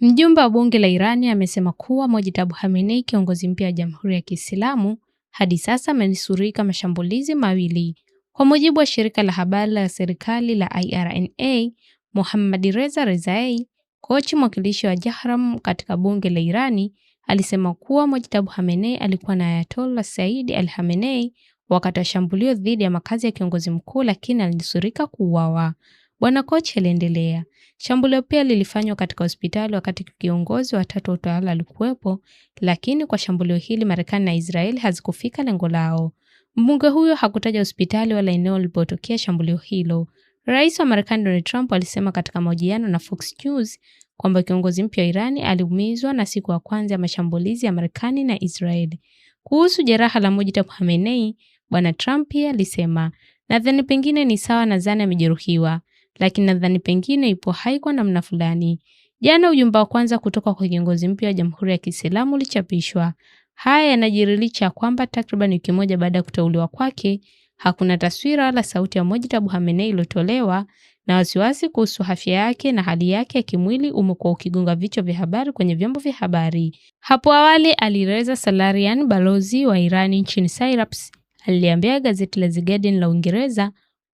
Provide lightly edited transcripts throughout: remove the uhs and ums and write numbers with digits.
Mjumbe wa bunge la Irani amesema kuwa Mojtaba Khamenei, kiongozi mpya wa Jamhuri ya Kiislamu, hadi sasa amenusurika mashambulizi mawili. Kwa mujibu wa shirika la habari la serikali la IRNA, Mohammadreza Rezaei, kochi mwakilishi wa Jahram katika bunge la Irani, alisema kuwa Mojtaba Khamenei alikuwa na Ayatollah Said Ali Khamenei wakati wa shambulio dhidi ya makazi ya kiongozi mkuu, lakini alinusurika kuuawa. Bwana Kochi aliendelea, shambulio pia lilifanywa katika hospitali wakati kiongozi wa tatu wa utawala alikuwepo, lakini kwa shambulio hili Marekani na Israeli hazikufika lengo lao. Mbunge huyo hakutaja hospitali wala eneo lilipotokea shambulio hilo. Rais wa Marekani Donald Trump alisema katika mahojiano na Fox News kwamba kiongozi mpya wa Irani aliumizwa na siku ya kwanza ya mashambulizi ya Marekani na Israeli. Kuhusu jeraha la Mojtaba Khamenei, Bwana Trump pia alisema, nadhani pengine ni sawa, nadhani amejeruhiwa, lakini nadhani pengine ipo hai kwa namna fulani. Jana ujumbe wa kwanza kutoka kwa kiongozi mpya wa Jamhuri ya Kiislamu ulichapishwa. Haya yanajiri licha ya kwamba takriban wiki moja baada ya kuteuliwa kwake, hakuna taswira wala sauti ya Mojtaba Khamenei iliyotolewa, na wasiwasi kuhusu afya yake na hali yake ya kimwili umekuwa ukigonga vichwa vya habari kwenye vyombo vya habari. Hapo awali, Alireza Salarian, balozi wa Irani nchini Cyprus, aliambia gazeti la The Guardian la Uingereza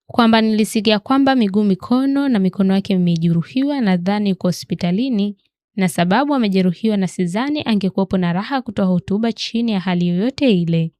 kwamba nilisikia kwamba mikono yake imejeruhiwa, nadhani yuko hospitalini, na sababu amejeruhiwa na sidhani angekuwepo na raha kutoa hotuba chini ya hali yoyote ile.